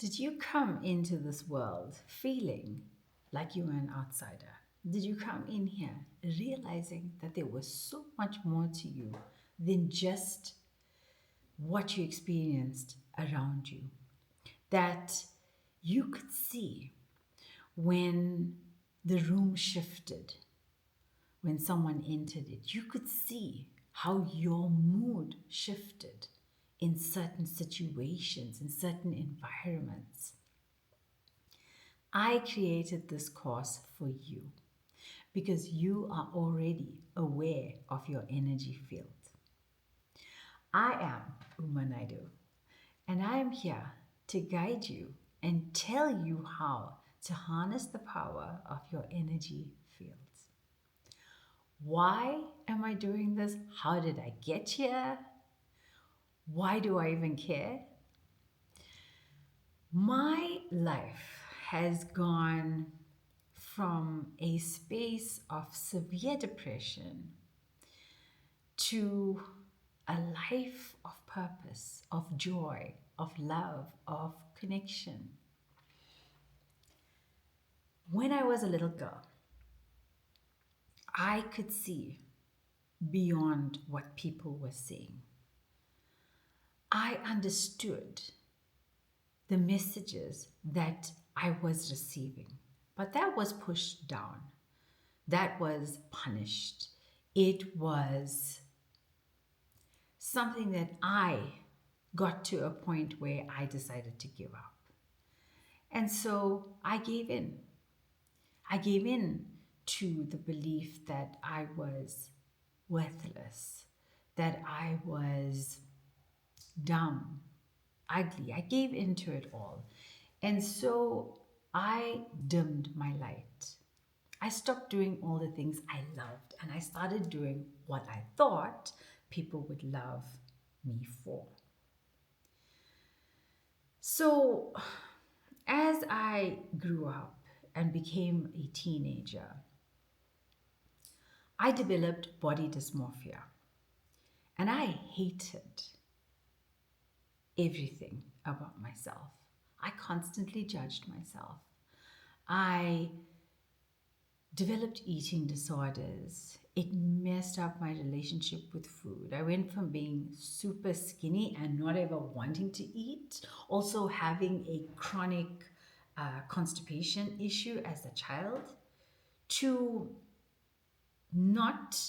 Did you come into this world feeling like you were an outsider? Did you come in here realizing that there was so much more to you than just what you experienced around you? That you could see when the room shifted, when someone entered it, you could see how your mood shifted in certain situations, in certain environments. I created this course for you because you are already aware of your energy field. I am Uma Naidu, and I am here to guide you and tell you how to harness the power of your energy fields. Why am I doing this? How did I get here? Why do I even care? My life has gone from a space of severe depression to a life of purpose, of joy, of love, of connection. When I was a little girl, I could see beyond what people were saying. I understood the messages that I was receiving, but that was pushed down. That was punished. It was something that I got to a point where I decided to give up. And so I gave in. I gave in to the belief that I was worthless, that I was dumb, ugly. I gave into it all. And so I dimmed my light. I stopped doing all the things I loved and I started doing what I thought people would love me for. So, as I grew up and became a teenager, I developed body dysmorphia and I hated everything about myself. I constantly judged myself. I developed eating disorders. It messed up my relationship with food. I went from being super skinny and not ever wanting to eat, also having a chronic constipation issue as a child, to not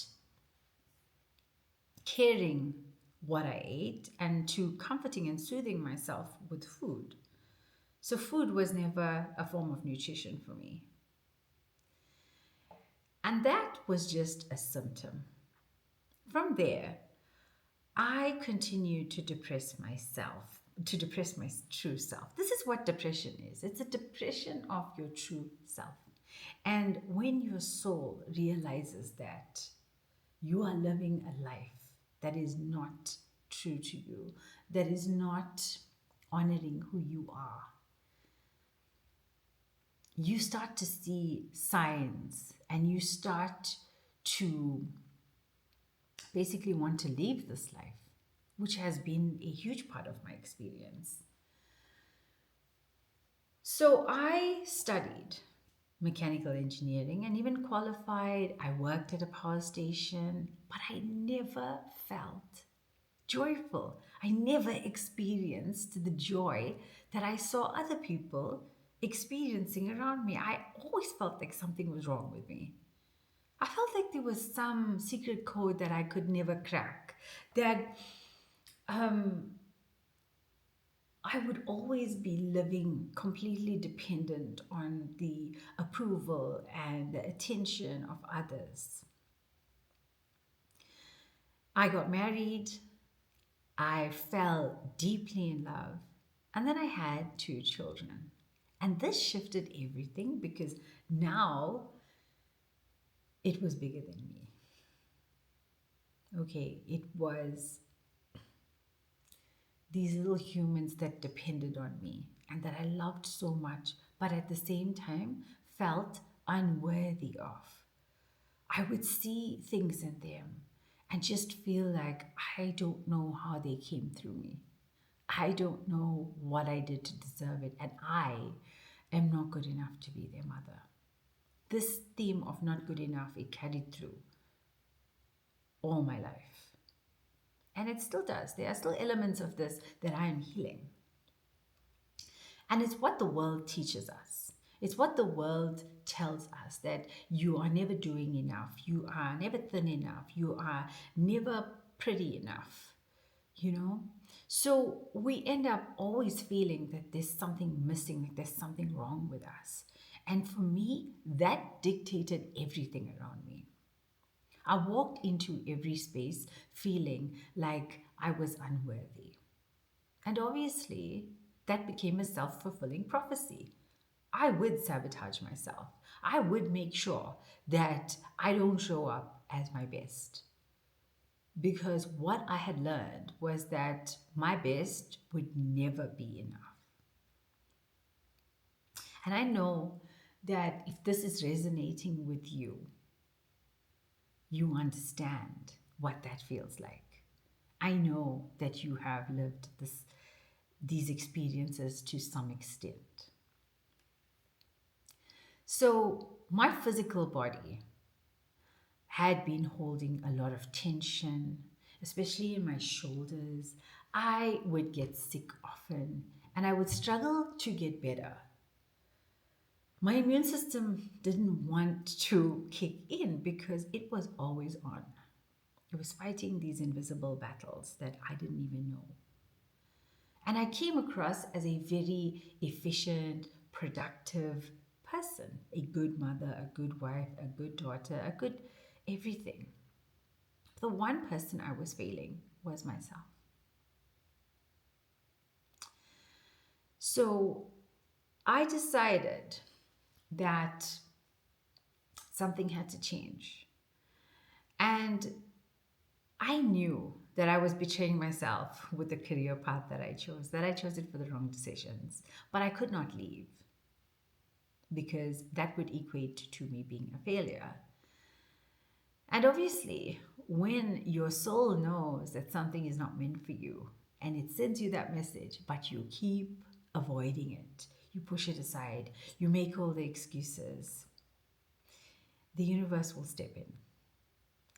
caring what I ate and to comforting and soothing myself with food. So, food was never a form of nutrition for me. And that was just a symptom. From there, I continued to depress myself, to depress my true self. This is what depression is, it's a depression of your true self. And when your soul realizes that you are living a life that is not true to you, that is not honoring who you are, you start to see signs and you start to basically want to leave this life, which has been a huge part of my experience. So I studied mechanical engineering and even qualified. I worked at a power station, but I never felt joyful. I never experienced the joy that I saw other people experiencing around me. I always felt like something was wrong with me. I felt like there was some secret code that I could never crack, that I would always be living completely dependent on the approval and the attention of others. I got married, I fell deeply in love, and then I had two children. And this shifted everything because now it was bigger than me. Okay, it was these little humans that depended on me and that I loved so much, but at the same time felt unworthy of. I would see things in them and just feel like I don't know how they came through me. I don't know what I did to deserve it, and I am not good enough to be their mother. This theme of not good enough, it carried through all my life. And it still does. There are still elements of this that I am healing. And it's what the world teaches us. It's what the world tells us, that you are never doing enough, you are never thin enough, you are never pretty enough, you know? So we end up always feeling that there's something missing, like there's something wrong with us. And for me, that dictated everything around me. I walked into every space feeling like I was unworthy. And obviously, that became a self fulfilling prophecy. I would sabotage myself. I would make sure that I don't show up as my best. Because what I had learned was that my best would never be enough. And I know that if this is resonating with you, you understand what that feels like. I know that you have lived these experiences to some extent. So, my physical body had been holding a lot of tension, especially in my shoulders. I would get sick often and I would struggle to get better. My immune system didn't want to kick in because it was always on. It was fighting these invisible battles that I didn't even know. And I came across as a very efficient, productive person, a good mother, a good wife, a good daughter, a good everything. The one person I was failing was myself. So I decided that something had to change. And I knew that I was betraying myself with the career path that I chose it for the wrong decisions. But I could not leave because that would equate to me being a failure. And obviously, when your soul knows that something is not meant for you and it sends you that message, but you keep avoiding it, you push it aside, you make all the excuses, the universe will step in.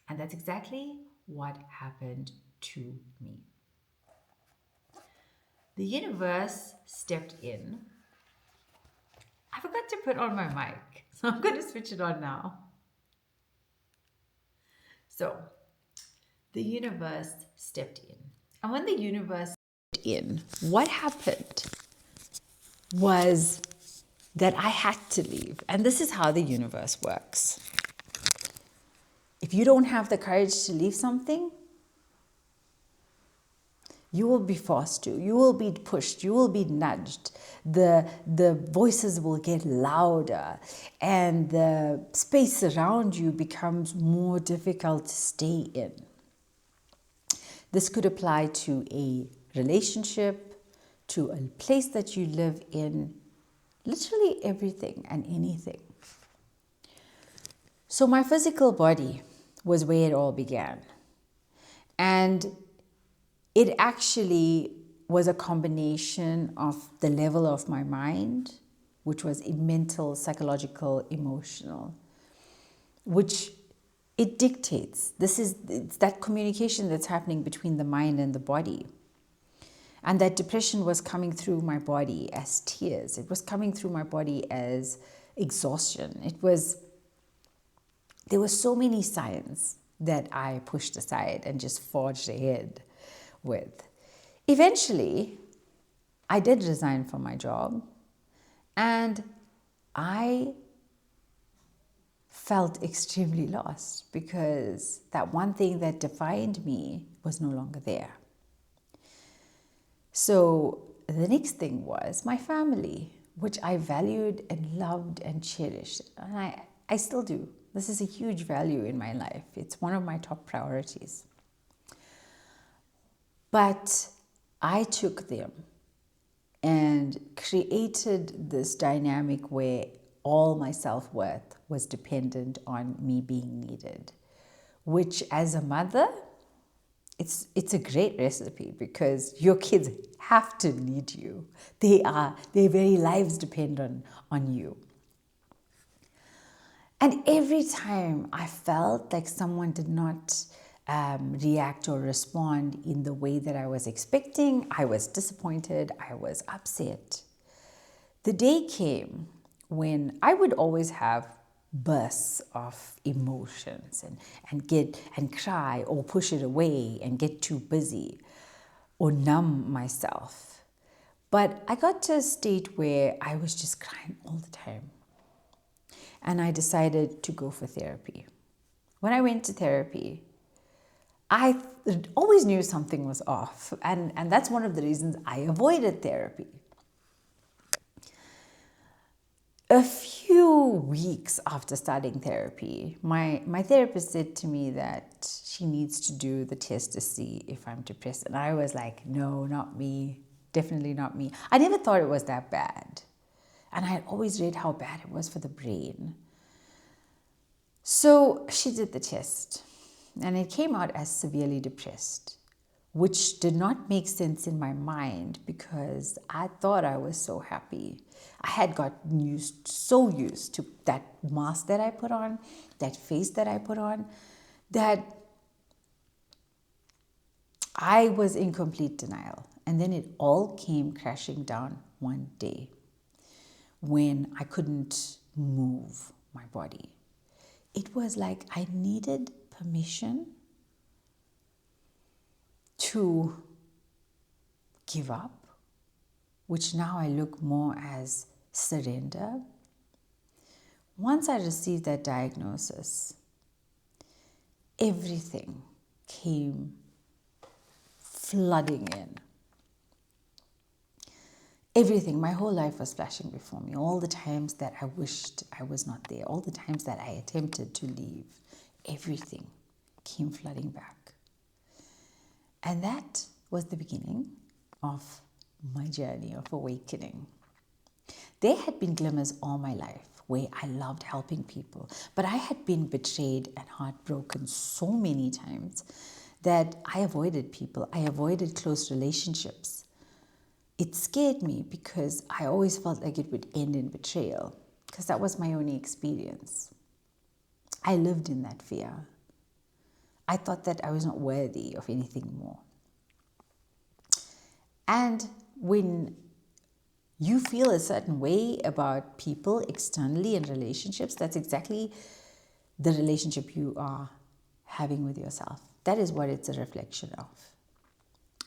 And that's exactly what happened to me. The universe stepped in. I forgot to put on my mic, so I'm going to switch it on now. So, the universe stepped in. And when the universe stepped in, what happened was that I had to leave. And this is how the universe works. If you don't have the courage to leave something, you will be forced to. You will be pushed. You will be nudged. The voices will get louder and the space around you becomes more difficult to stay in. This could apply to a relationship, to a place that you live in, literally everything and anything. So my physical body was where it all began. And it actually was a combination of the level of my mind, which was mental, psychological, emotional, which it dictates. It's that communication that's happening between the mind and the body. And that depression was coming through my body as tears. It was coming through my body as exhaustion. There were so many signs that I pushed aside and just forged ahead with. Eventually, I did resign from my job and I felt extremely lost because that one thing that defined me was no longer there. So the next thing was my family, which I valued and loved and cherished. And I still do. This is a huge value in my life. It's one of my top priorities. But I took them and created this dynamic where all my self-worth was dependent on me being needed, which as a mother it's a great recipe because your kids have to need you. Their very lives depend on you. And every time I felt like someone did not react or respond in the way that I was expecting, I was disappointed, I was upset. The day came when I would always have bursts of emotions and cry or push it away and get too busy or numb myself. But I got to a state where I was just crying all the time. And I decided to go for therapy. When I went to therapy, I always knew something was off. And that's one of the reasons I avoided therapy. A few weeks after starting therapy, my therapist said to me that she needs to do the test to see if I'm depressed. And I was like, no, not me. Definitely not me. I never thought it was that bad. And I had always read how bad it was for the brain. So she did the test. And it came out as severely depressed, which did not make sense in my mind because I thought I was so happy. I had gotten so used to that mask that I put on, that face that I put on, that I was in complete denial. And then it all came crashing down one day when I couldn't move my body. It was like I needed permission to give up, which now I look more as surrender. Once I received that diagnosis, everything came flooding in. Everything, my whole life was flashing before me. All the times that I wished I was not there, all the times that I attempted to leave, everything came flooding back. And that was the beginning of my journey of awakening. There had been glimmers all my life where I loved helping people, but I had been betrayed and heartbroken so many times that I avoided people. I avoided close relationships. It scared me because I always felt like it would end in betrayal because that was my only experience. I lived in that fear. I thought that I was not worthy of anything more. And when you feel a certain way about people externally in relationships, that's exactly the relationship you are having with yourself. That is what it's a reflection of.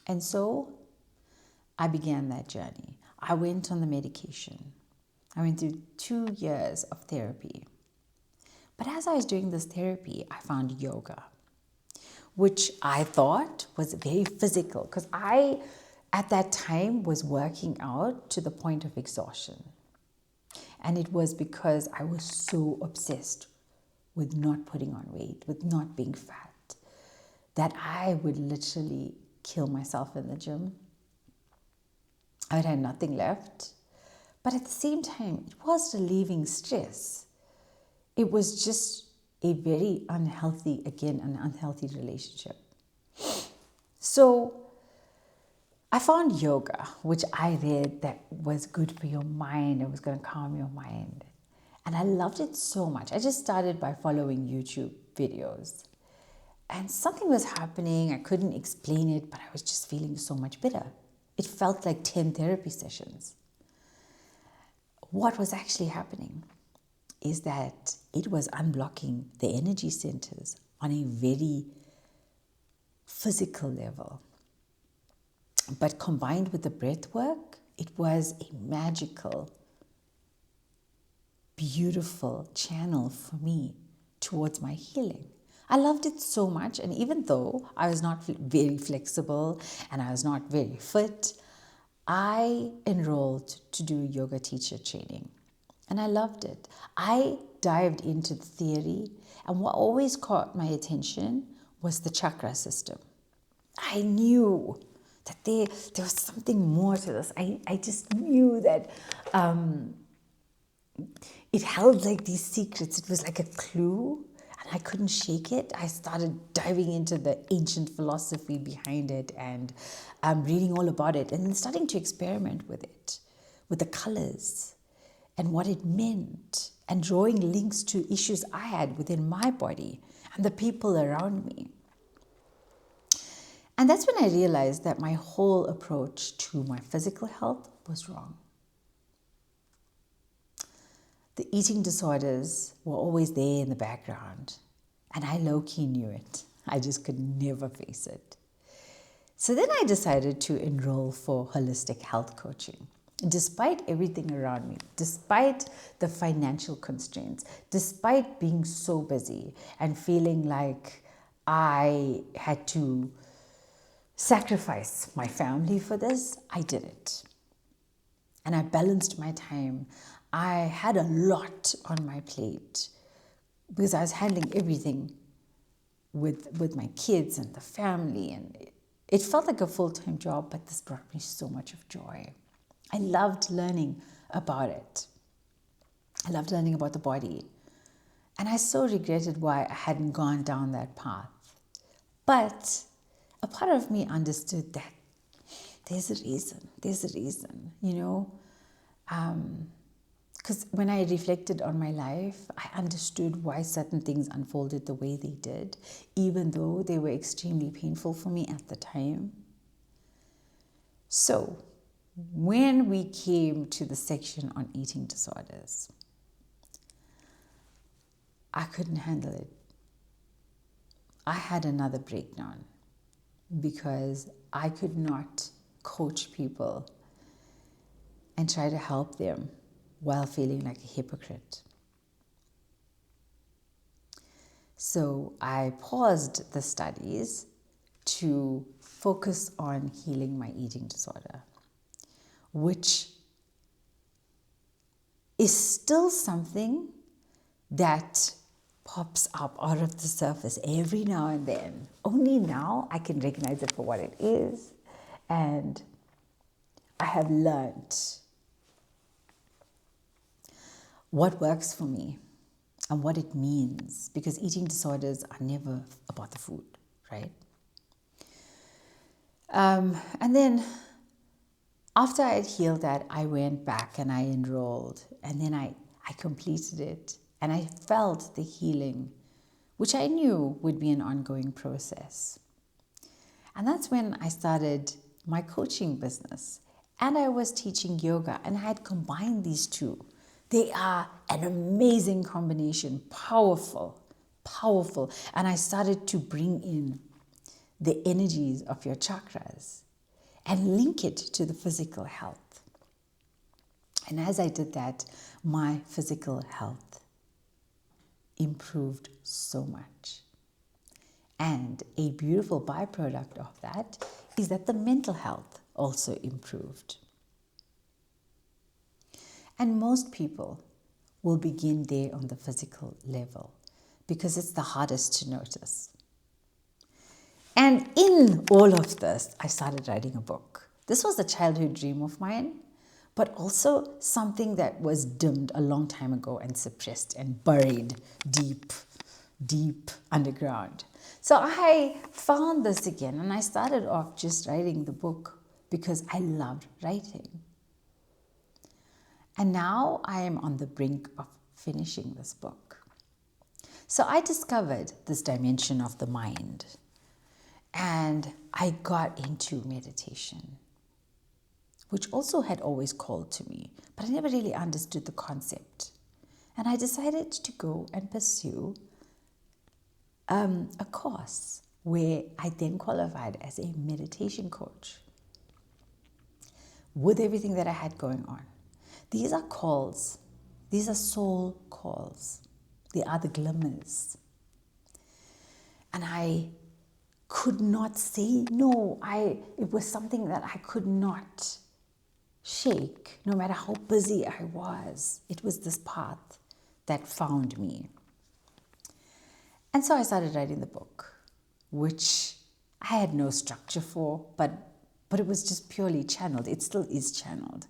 And so I began that journey. I went on the medication. I went through 2 years of therapy. But as I was doing this therapy, I found yoga, which I thought was very physical because I, at that time, was working out to the point of exhaustion. And it was because I was so obsessed with not putting on weight, with not being fat, that I would literally kill myself in the gym. I had nothing left. But at the same time, it was relieving stress. It was just a very unhealthy relationship. So I found yoga, which I read that was good for your mind. It was going to calm your mind. And I loved it so much. I just started by following YouTube videos. And something was happening. I couldn't explain it, but I was just feeling so much better. It felt like 10 therapy sessions. What was actually happening is that it was unblocking the energy centers on a very physical level. But combined with the breath work, it was a magical, beautiful channel for me towards my healing. I loved it so much, and even though I was not very flexible and I was not very fit, I enrolled to do yoga teacher training, and I loved it. I dived into the theory, and what always caught my attention was the chakra system. I knew that there was something more to this. I just knew that it held like these secrets. It was like a clue. And I couldn't shake it. I started diving into the ancient philosophy behind it and reading all about it and then starting to experiment with it, with the colors and what it meant, and drawing links to issues I had within my body and the people around me. And that's when I realized that my whole approach to my physical health was wrong. The eating disorders were always there in the background, and I low-key knew it. I just could never face it. So then I decided to enroll for holistic health coaching. Despite everything around me, despite the financial constraints, despite being so busy and feeling like I had to sacrifice my family for this, I did it. And I balanced my time. I had a lot on my plate because I was handling everything with my kids and the family, and it felt like a full-time job, but this brought me so much of joy. I loved learning about it. I loved learning about the body. And I so regretted why I hadn't gone down that path. But a part of me understood that there's a reason, you know. Because when I reflected on my life, I understood why certain things unfolded the way they did, even though they were extremely painful for me at the time. So, when we came to the section on eating disorders, I couldn't handle it. I had another breakdown because I could not coach people and try to help them while feeling like a hypocrite. So I paused the studies to focus on healing my eating disorder, which is still something that pops up out of the surface every now and then. Only now I can recognize it for what it is, and I have learned what works for me and what it means, because eating disorders are never about the food, right? And then after I had healed that, I went back and I enrolled, and then I completed it, and I felt the healing, which I knew would be an ongoing process. And that's when I started my coaching business, and I was teaching yoga, and I had combined these two. They are an amazing combination, powerful, and I started to bring in the energies of your chakras and link it to the physical health. And as I did that, my physical health improved so much. And a beautiful byproduct of that is that the mental health also improved. And most people will begin there on the physical level because it's the hardest to notice. And in all of this, I started writing a book. This was a childhood dream of mine, but also something that was dimmed a long time ago and suppressed and buried deep underground. So I found this again, and I started off just writing the book because I loved writing. And now I am on the brink of finishing this book. So I discovered this dimension of the mind, and I got into meditation, which also had always called to me, but I never really understood the concept. And I decided to go and pursue a course where I then qualified as a meditation coach with everything that I had going on. These are calls. These are soul calls. They are the glimmers. And I could not say no. It was something that I could not shake, no matter how busy I was. It was this path that found me. And so I started writing the book, which I had no structure for, but it was just purely channeled. It still is channeled.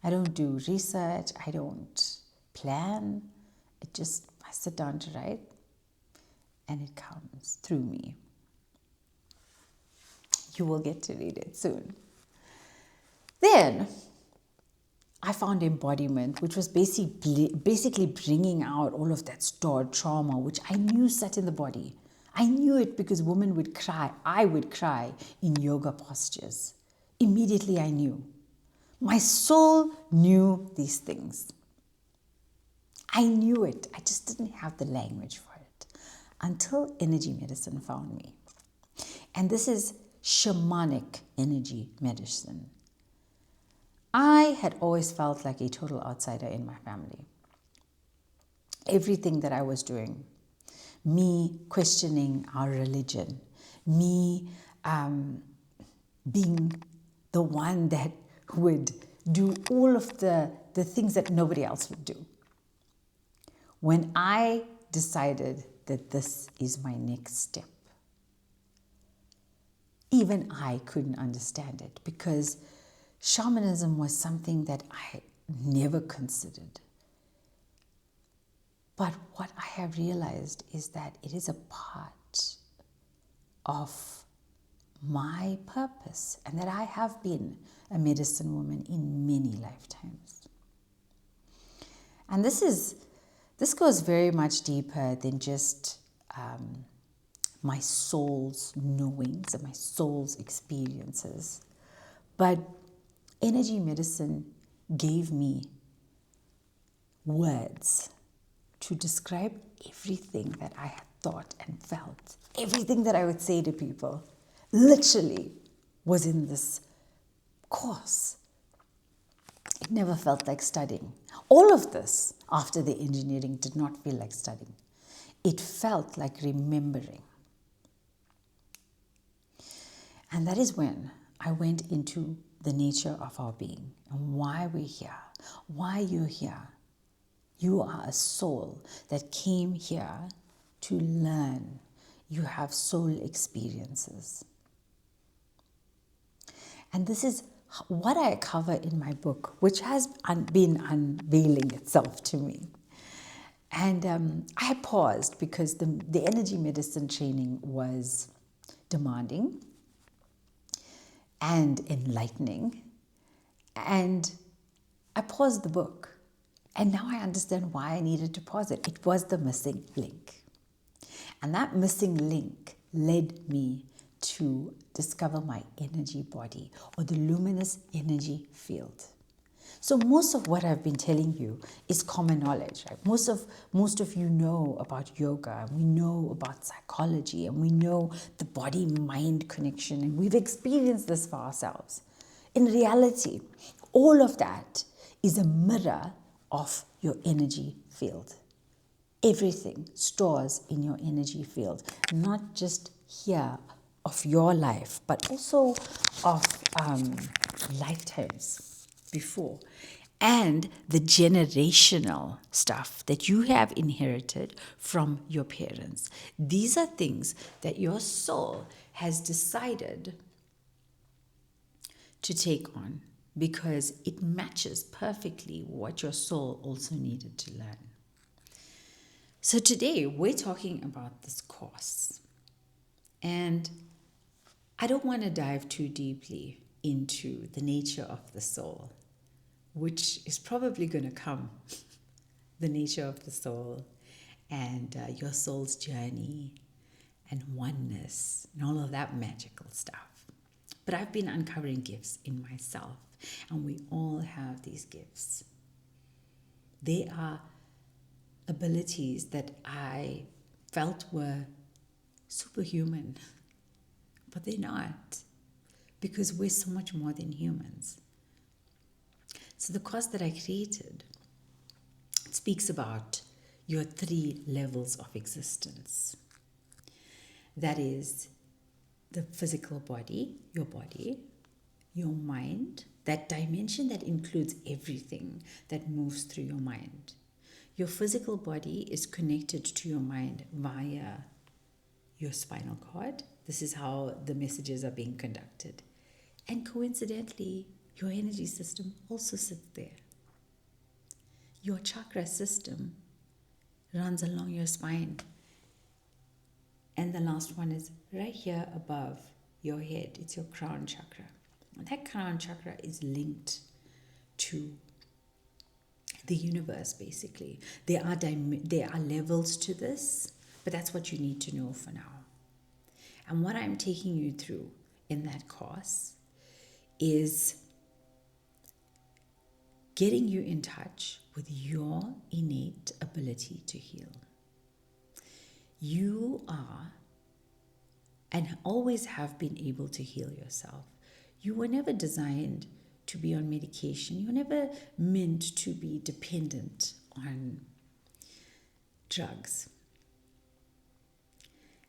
I don't do research. I don't plan. I sit down to write. and it comes through me. You will get to read it soon. Then I found embodiment, which was basically bringing out all of that stored trauma, which I knew sat in the body. I knew it because women would cry. I would cry in yoga postures. Immediately I knew. My soul knew these things. I knew it. I just didn't have the language for it until energy medicine found me. And this is shamanic energy medicine. I had always felt like a total outsider in my family. Everything that I was doing, me questioning our religion, me being the one that would do all of the things that nobody else would do. When I decided that this is my next step, even I couldn't understand it because shamanism was something that I had never considered. But what I have realized is that it is a part of my purpose and that I have been a medicine woman in many lifetimes. And this goes very much deeper than just my soul's knowings and my soul's experiences. But energy medicine gave me words to describe everything that I had thought and felt. Everything that I would say to people literally was in this course. It never felt like studying. All of this after the engineering did not feel like studying. It felt like remembering. And that is when I went into the nature of our being and why we're here, why you're here. You are a soul that came here to learn. You have soul experiences. And this is what I cover in my book, which has been unveiling itself to me. And I paused because the energy medicine training was demanding and enlightening. And I paused the book. And now I understand why I needed to pause it. It was the missing link. And that missing link led me to discover my energy body or the luminous energy field. So most of what I've been telling you is common knowledge. Right? Most of you know about yoga, and we know about psychology, and we know the body-mind connection, and we've experienced this for ourselves. In reality, all of that is a mirror of your energy field. Everything stores in your energy field, not just here of your life, but also of lifetimes before, and the generational stuff that you have inherited from your parents. These are things that your soul has decided to take on because it matches perfectly what your soul also needed to learn. So today we're talking about this course, and I don't want to dive too deeply into the nature of the soul, which is probably going to come, the nature of the soul and your soul's journey and oneness and all of that magical stuff. But I've been uncovering gifts in myself, and we all have these gifts. They are abilities that I felt were superhuman, but they're not, because we're so much more than humans. So the course that I created, it speaks about your 3 levels of existence. That is the physical body, your mind, that dimension that includes everything that moves through your mind. Your physical body is connected to your mind via your spinal cord. This is how the messages are being conducted. And coincidentally, your energy system also sits there. Your chakra system runs along your spine. And the last one is right here above your head. It's your crown chakra. And that crown chakra is linked to the universe, basically. There are levels to this, but that's what you need to know for now. And what I'm taking you through in that course is getting you in touch with your innate ability to heal. You are and always have been able to heal yourself. You were never designed to be on medication. You were never meant to be dependent on drugs.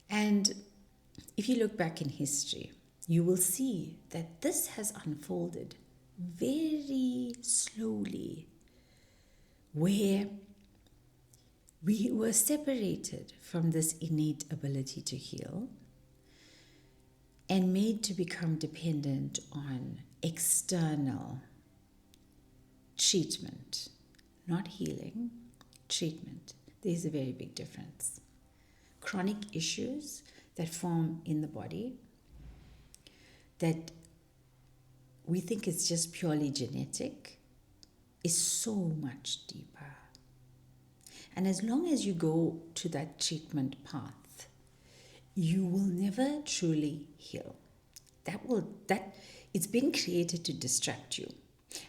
And if you look back in history, you will see that this has unfolded very slowly, where we were separated from this innate ability to heal and made to become dependent on external treatment, not healing, treatment. There's a very big difference. Chronic issues that form in the body that we think is just purely genetic is so much deeper. And as long as you go to that treatment path, you will never truly heal. It's been created to distract you.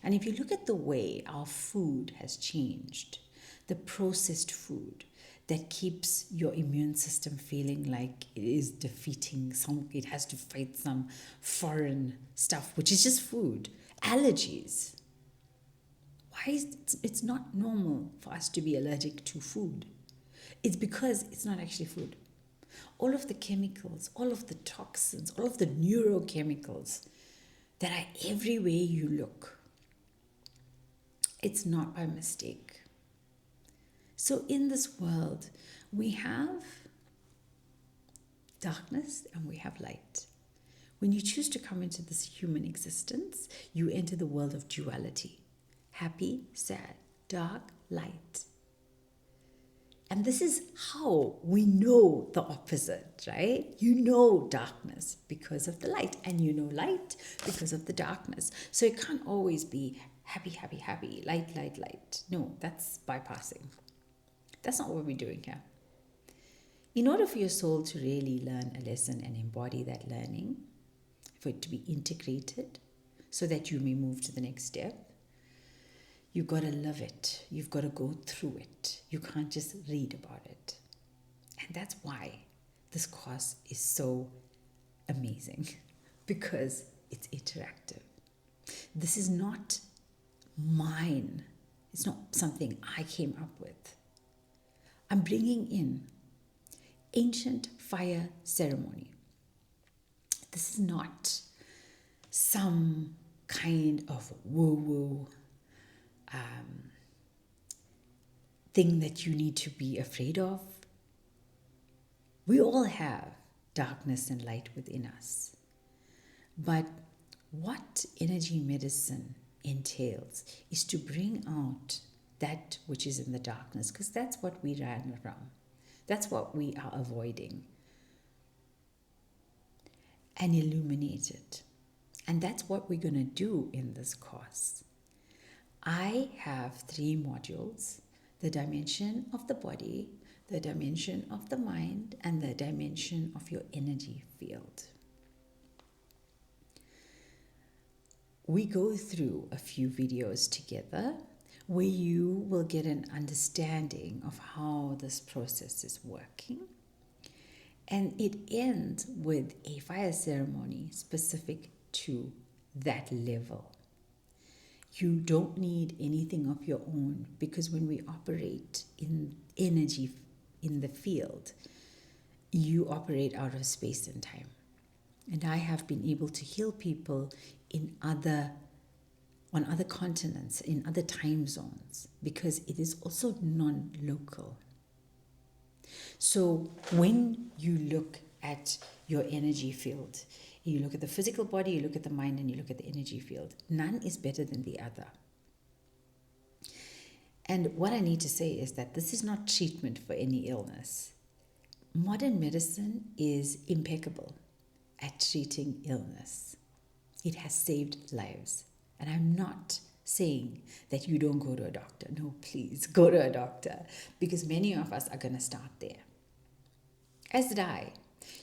And if you look at the way our food has changed, the processed food that keeps your immune system feeling like it is defeating it has to fight some foreign stuff, which is just food. Allergies. Why is it's not normal for us to be allergic to food? It's because it's not actually food. All of the chemicals, all of the toxins, all of the neurochemicals that are everywhere you look, it's not by mistake. So in this world, we have darkness and we have light. When you choose to come into this human existence, you enter the world of duality. Happy, sad, dark, light. And this is how we know the opposite, right? You know darkness because of the light, and you know light because of the darkness. So it can't always be happy, happy, happy, light, light, light. No, that's bypassing. That's not what we're doing here. In order for your soul to really learn a lesson and embody that learning, for it to be integrated so that you may move to the next step, you've got to live it. You've got to go through it. You can't just read about it. And that's why this course is so amazing, because it's interactive. This is not mine. It's not something I came up with. I'm bringing in ancient fire ceremony. This is not some kind of woo-woo thing that you need to be afraid of. We all have darkness and light within us. But what energy medicine entails is to bring out that which is in the darkness, because that's what we ran from. That's what we are avoiding. And illuminate it. And that's what we're going to do in this course. I have 3 modules: the dimension of the body, the dimension of the mind, and the dimension of your energy field. We go through a few videos together where you will get an understanding of how this process is working. And it ends with a fire ceremony specific to that level. You don't need anything of your own, because when we operate in energy in the field, you operate out of space and time. And I have been able to heal people on other continents, in other time zones, because it is also non-local. So when you look at your energy field, you look at the physical body, you look at the mind, and you look at the energy field, none is better than the other. And what I need to say is that this is not treatment for any illness. modern medicine is impeccable at treating illness. It has saved lives. And I'm not saying that you don't go to a doctor. No, please go to a doctor, because many of us are going to start there. As did I.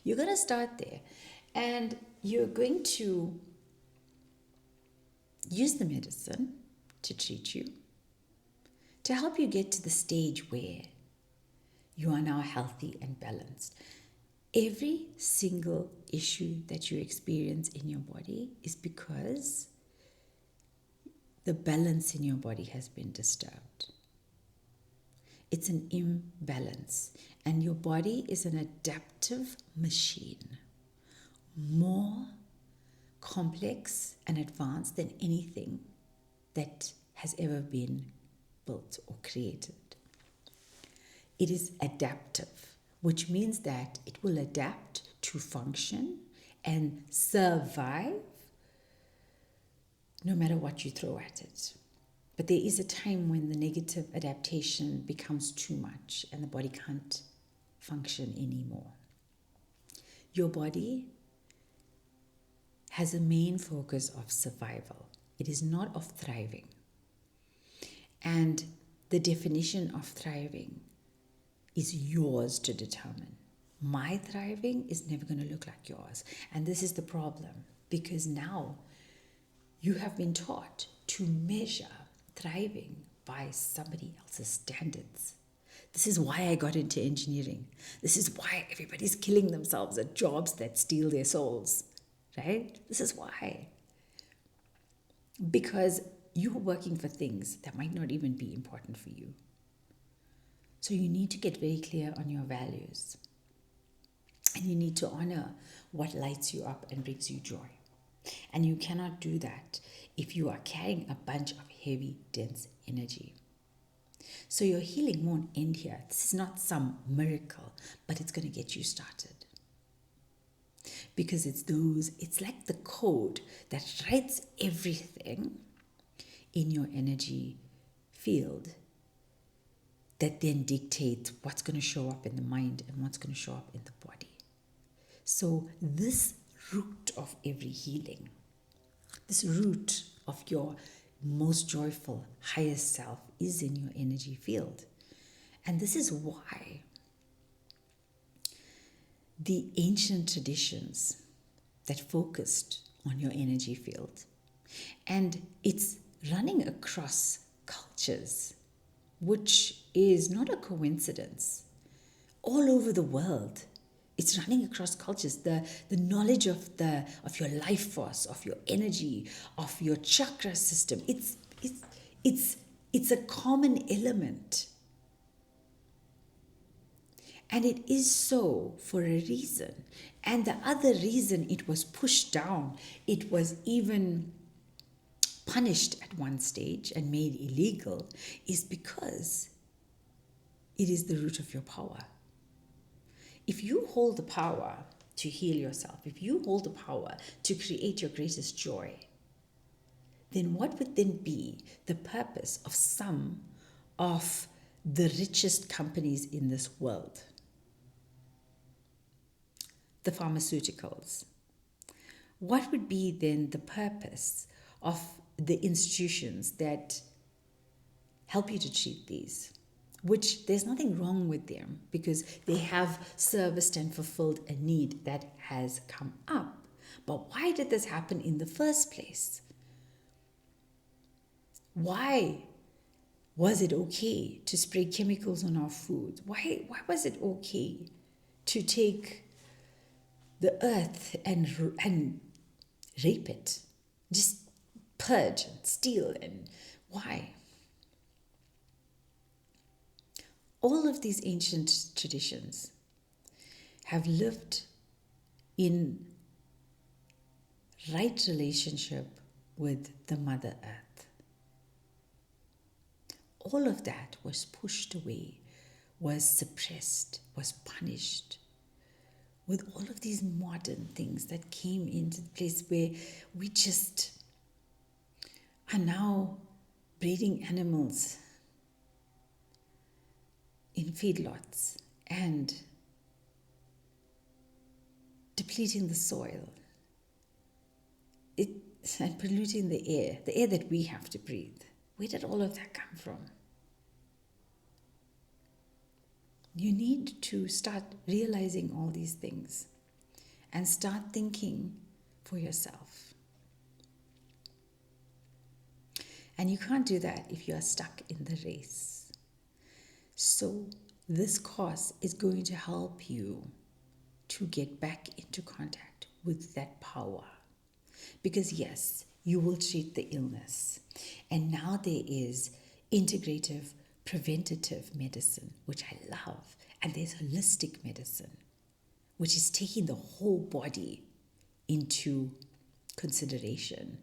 You're going to start there, and you're going to use the medicine to treat you, to help you get to the stage where you are now healthy and balanced. Every single issue that you experience in your body is because the balance in your body has been disturbed. It's an imbalance, and your body is an adaptive machine, more complex and advanced than anything that has ever been built or created. It is adaptive, which means that it will adapt to function and survive no matter what you throw at it. But there is a time when the negative adaptation becomes too much and the body can't function anymore. Your body has a main focus of survival. It is not of thriving. And the definition of thriving is yours to determine. My thriving is never going to look like yours. And this is the problem, because now you have been taught to measure thriving by somebody else's standards. This is why I got into engineering. This is why everybody's killing themselves at jobs that steal their souls, right? This is why. Because you're working for things that might not even be important for you. So you need to get very clear on your values. And you need to honor what lights you up and brings you joy. And you cannot do that if you are carrying a bunch of heavy, dense energy. So your healing won't end here. This is not some miracle, but it's going to get you started. Because it's like the code that writes everything in your energy field that then dictates what's going to show up in the mind and what's going to show up in the body. So this root of every healing, this root of your most joyful, highest self is in your energy field. And this is why the ancient traditions that focused on your energy field, and it's running across cultures, which is not a coincidence. All over the world, it's running across cultures. The knowledge of your life force, of your energy, of your chakra system. It's a common element. And it is so for a reason. And the other reason it was pushed down, it was even punished at one stage and made illegal, is because it is the root of your power. If you hold the power to heal yourself, if you hold the power to create your greatest joy, then what would then be the purpose of some of the richest companies in this world? The pharmaceuticals. What would be then the purpose of the institutions that help you to treat these? Which there's nothing wrong with them, because they have serviced and fulfilled a need that has come up. But why did this happen in the first place? Why was it okay to spray chemicals on our food? Why was it okay to take the earth and rape it? Just purge and steal, and why? All of these ancient traditions have lived in right relationship with the Mother Earth. All of that was pushed away, was suppressed, was punished with all of these modern things that came into the place where we just are now breeding animals in feedlots and depleting the soil, and polluting the air that we have to breathe. Where did all of that come from? You need to start realizing all these things and start thinking for yourself. And you can't do that if you are stuck in the race. So this course is going to help you to get back into contact with that power. Because yes, you will treat the illness. And now there is integrative, preventative medicine, which I love. And there's holistic medicine, which is taking the whole body into consideration.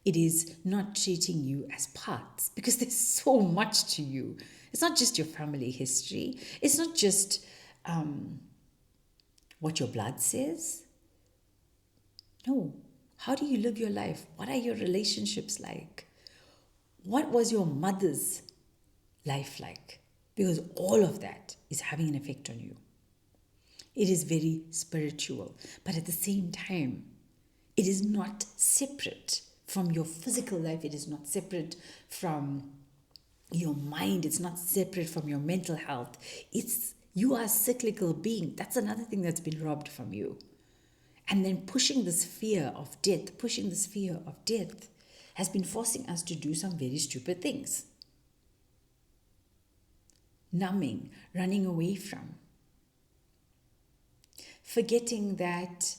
It is not treating you as parts, because there's so much to you. It's not just your family history. It's not just what your blood says. No. How do you live your life? What are your relationships like? What was your mother's life like? Because all of that is having an effect on you. It is very spiritual, but at the same time, it is not separate from your physical life. It is not separate from your mind. It's not separate from your mental health. You are a cyclical being. That's another thing that's been robbed from you. And then pushing this fear of death has been forcing us to do some very stupid things. Numbing, running away from. Forgetting that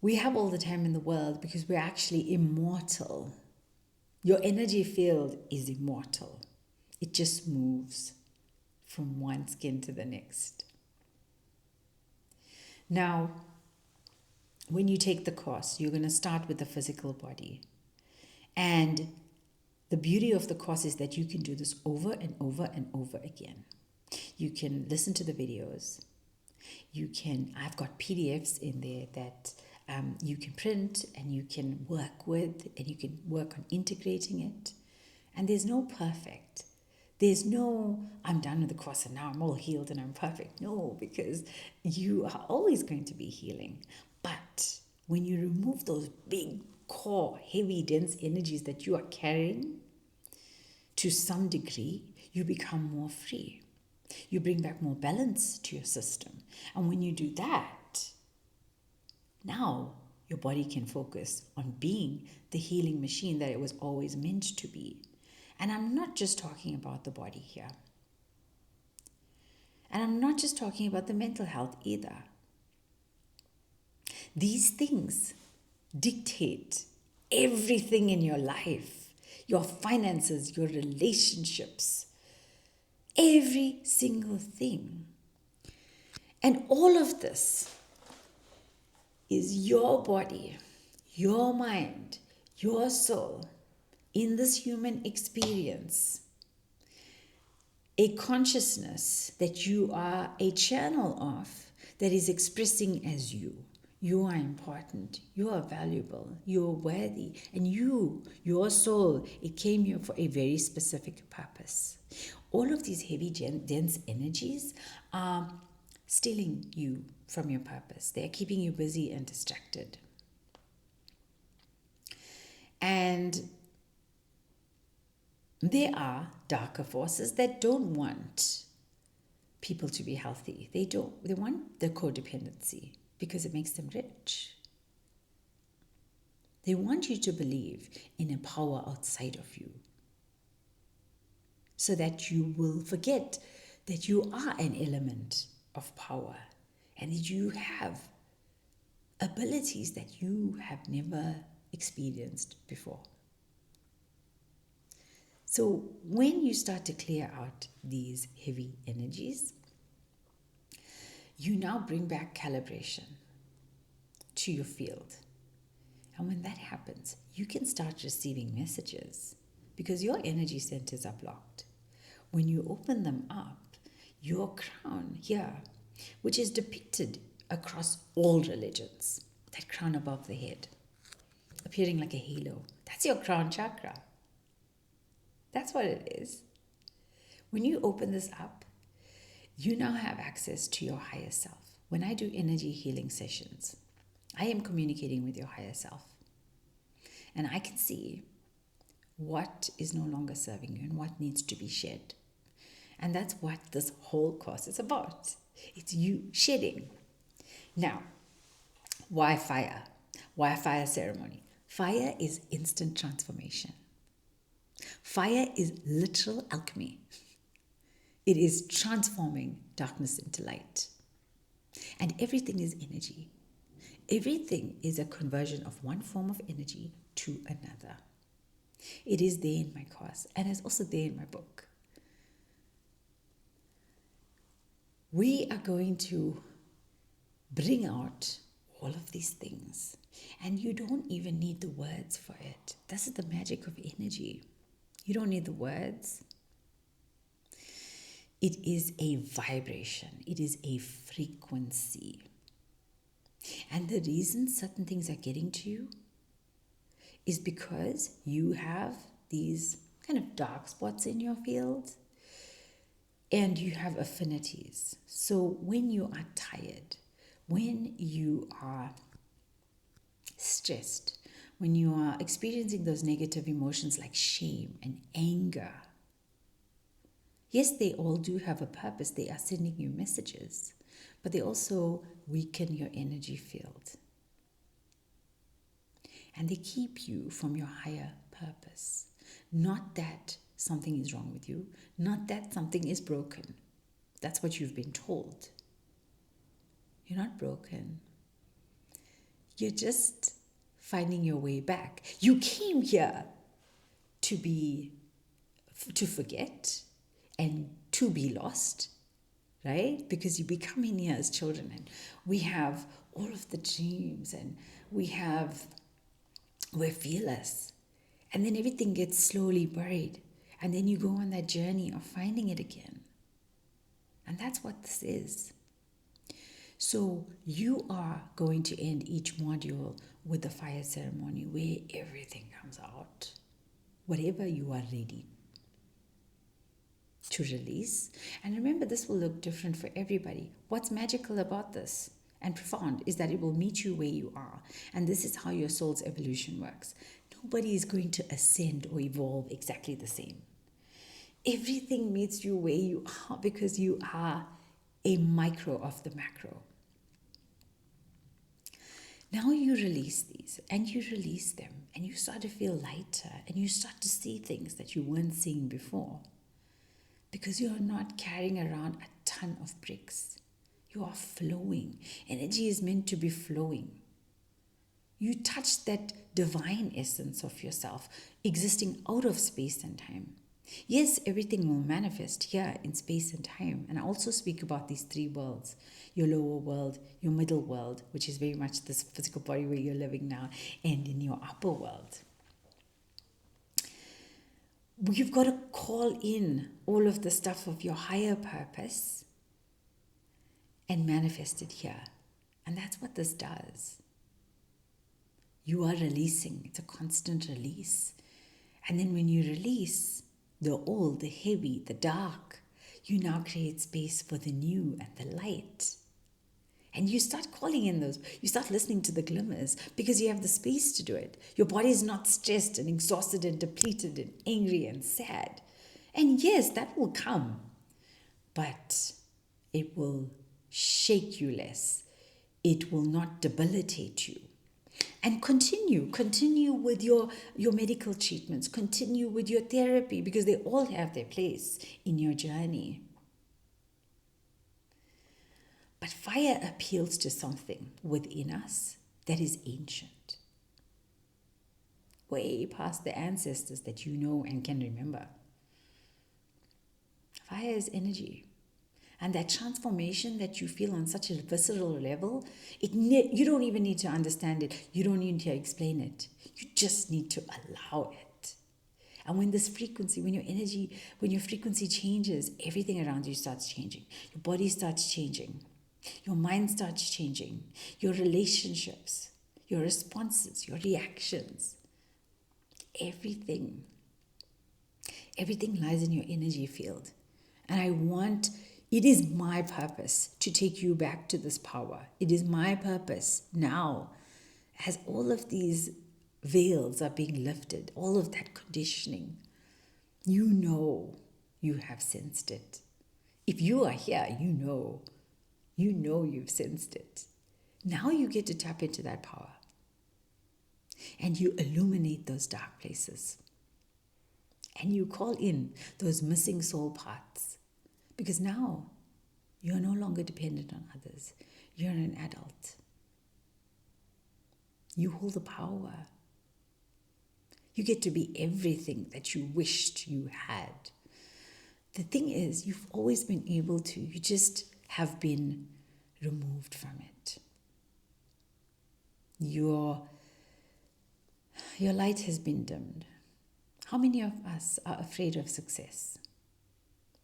we have all the time in the world because we're actually immortal. Your energy field is immortal. It just moves from one skin to the next. Now, when you take the course, you're going to start with the physical body. And the beauty of the course is that you can do this over and over and over again. You can listen to the videos. I've got PDFs in there that you can print and you can work with, and you can work on integrating it. And there's no perfect. There's no, I'm done with the course and now I'm all healed and I'm perfect. No, because you are always going to be healing. But when you remove those big, core, heavy, dense energies that you are carrying, to some degree, you become more free. You bring back more balance to your system. And when you do that, now your body can focus on being the healing machine that it was always meant to be. And I'm not just talking about the body here. And I'm not just talking about the mental health either. These things dictate everything in your life, your finances, your relationships, every single thing. And all of this is your body, your mind, your soul in this human experience, a consciousness that you are a channel of that is expressing as you. You are important, you are valuable, you are worthy, and your soul, it came here for a very specific purpose. All of these heavy, dense energies are stealing you from your purpose. They are keeping you busy and distracted. And there are darker forces that don't want people to be healthy. They want the codependency because it makes them rich. They want you to believe in a power outside of you so that you will forget that you are an element of power and that you have abilities that you have never experienced before. So when you start to clear out these heavy energies, you now bring back calibration to your field. And when that happens, you can start receiving messages because your energy centers are blocked. When you open them up, your crown here, which is depicted across all religions, that crown above the head, appearing like a halo, that's your crown chakra. That's what it is. When you open this up, you now have access to your higher self. When I do energy healing sessions, I am communicating with your higher self. And I can see what is no longer serving you and what needs to be shed. And that's what this whole course is about. It's you shedding. Now, why fire? Why a fire ceremony? Fire is instant transformation. Fire is literal alchemy. It is transforming darkness into light. And everything is energy. Everything is a conversion of one form of energy to another. It is there in my course, and it's also there in my book. We are going to bring out all of these things, and you don't even need the words for it. This is the magic of energy. You don't need the words. It is a vibration. It is a frequency. And the reason certain things are getting to you is because you have these kind of dark spots in your field and you have affinities. So when you are tired, when you are stressed, when you are experiencing those negative emotions like shame and anger, yes, they all do have a purpose. They are sending you messages, but they also weaken your energy field. And they keep you from your higher purpose. Not that something is wrong with you, not that something is broken. That's what you've been told. You're not broken. You're just finding your way back. You came here to forget and to be lost, right? Because you become in here as children and we have all of the dreams and we're fearless. And then everything gets slowly buried. And then you go on that journey of finding it again. And that's what this is. So you are going to end each module with the fire ceremony where everything comes out. Whatever you are ready to release. And remember, this will look different for everybody. What's magical about this and profound is that it will meet you where you are. And this is how your soul's evolution works. Nobody is going to ascend or evolve exactly the same. Everything meets you where you are because you are a micro of the macro. Now you release these and you release them and you start to feel lighter and you start to see things that you weren't seeing before because you're not carrying around a ton of bricks. You are flowing. Energy is meant to be flowing. You touch that divine essence of yourself existing out of space and time. Yes, everything will manifest here in space and time. And I also speak about these three worlds. Your lower world, your middle world, which is very much this physical body where you're living now, and in your upper world. You've got to call in all of the stuff of your higher purpose and manifest it here. And that's what this does. You are releasing. It's a constant release. And then when you release the old, the heavy, the dark, you now create space for the new and the light. And you start calling in those. You start listening to the glimmers because you have the space to do it. Your body is not stressed and exhausted and depleted and angry and sad. And yes, that will come. But it will shake you less. It will not debilitate you. And continue with your medical treatments, continue with your therapy because they all have their place in your journey. But fire appeals to something within us that is ancient, way past the ancestors that you know and can remember. Fire is energy. And that transformation that you feel on such a visceral level, you don't even need to understand it. You don't need to explain it. You just need to allow it. And when this frequency, when your frequency changes, everything around you starts changing. Your body starts changing. Your mind starts changing. Your relationships, your responses, your reactions, everything lies in your energy field. And it is my purpose to take you back to this power. It is my purpose now as all of these veils are being lifted, all of that conditioning, you know you have sensed it. If you are here, you know you've sensed it. Now you get to tap into that power and you illuminate those dark places and you call in those missing soul parts, because now you're no longer dependent on others. You're an adult. You hold the power. You get to be everything that you wished you had. The thing is, you've always been able to, you just have been removed from it. Your light has been dimmed. How many of us are afraid of success?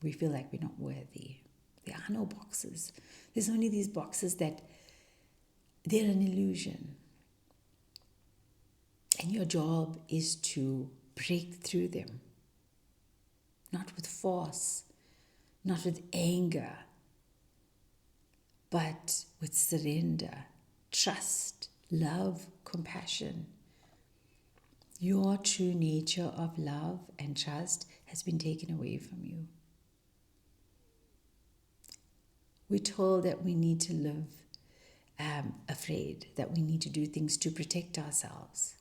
We feel like we're not worthy. There are no boxes. There's only these boxes that they're an illusion. And your job is to break through them. Not with force, not with anger, but with surrender, trust, love, compassion. Your true nature of love and trust has been taken away from you. We're told that we need to live afraid, that we need to do things to protect ourselves.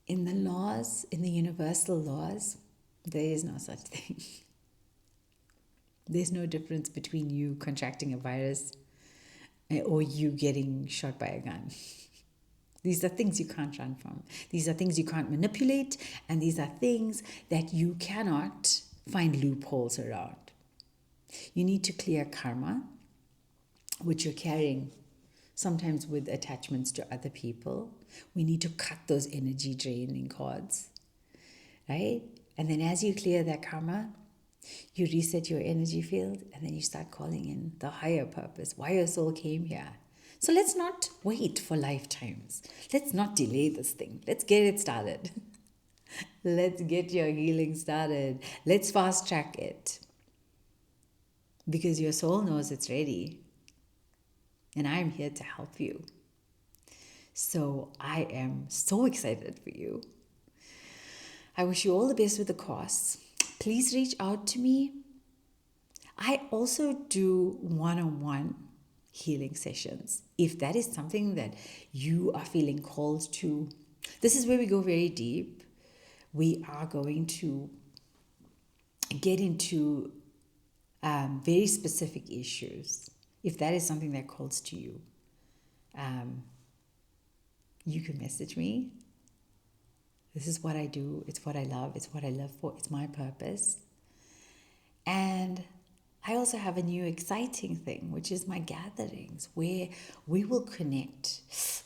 In the laws, in the universal laws, there is no such thing. There's no difference between you contracting a virus or you getting shot by a gun. These are things you can't run from. These are things you can't manipulate, and these are things that you cannot find loopholes around. You need to clear karma, which you're carrying sometimes with attachments to other people. We need to cut those energy draining cords, right? And then as you clear that karma, you reset your energy field, and then you start calling in the higher purpose, why your soul came here. So let's not wait for lifetimes. Let's not delay this thing. Let's get it started. Let's get your healing started. Let's fast track it. Because your soul knows it's ready. And I'm here to help you. So I am so excited for you. I wish you all the best with the course. Please reach out to me. I also do one-on-one healing sessions. If that is something that you are feeling called to, this is where we go very deep. We are going to get into very specific issues. If that is something that calls to you, you can message me. This is what I do. It's what I love. It's what I live for. It's my purpose. And I also have a new exciting thing, which is my gatherings, where we will connect.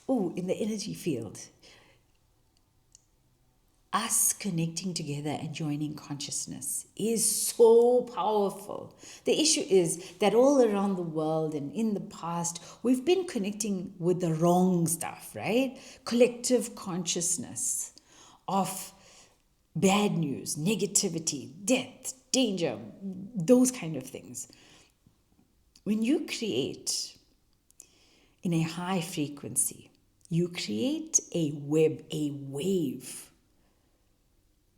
Oh, in the energy field. Us connecting together and joining consciousness is so powerful. The issue is that all around the world and in the past, we've been connecting with the wrong stuff, right? Collective consciousness of bad news, negativity, death, danger, those kind of things. When you create in a high frequency, you create a web, a wave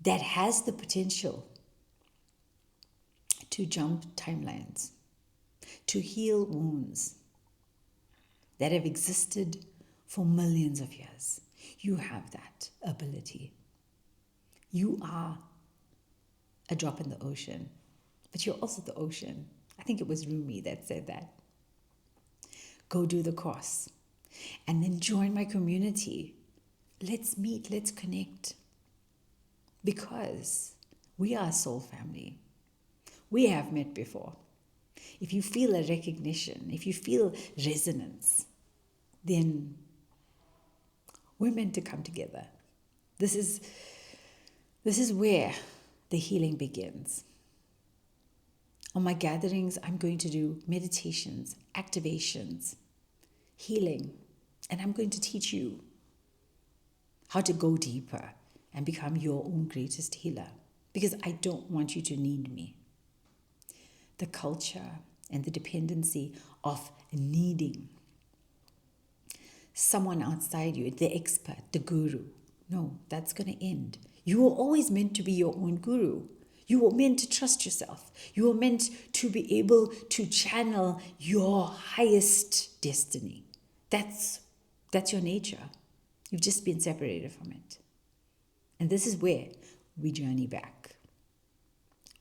that has the potential to jump timelines, to heal wounds that have existed for millions of years. You have that ability. You are a drop in the ocean, but you're also the ocean. I think it was Rumi that said that. Go do the course and then join my community. Let's meet, let's connect. Because we are a soul family. We have met before. If you feel a recognition, if you feel resonance, then we're meant to come together. This is where the healing begins. On my gatherings, I'm going to do meditations, activations, healing, and I'm going to teach you how to go deeper and become your own greatest healer, because I don't want you to need me. The culture and the dependency of needing someone outside you, the expert, the guru. No, that's going to end. You were always meant to be your own guru. You were meant to trust yourself. You were meant to be able to channel your highest destiny. That's your nature. You've just been separated from it. And this is where we journey back.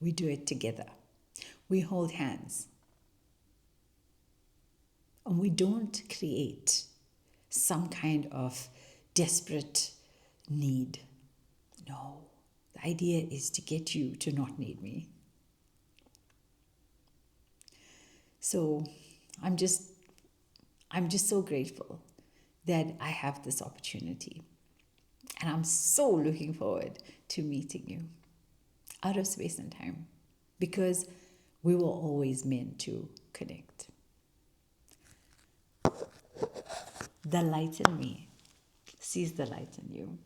We do it together. We hold hands. And we don't create some kind of desperate need. No, the idea is to get you to not need me. So I'm just so grateful that I have this opportunity. And I'm so looking forward to meeting you out of space and time, because we were always meant to connect. The light in me sees the light in you.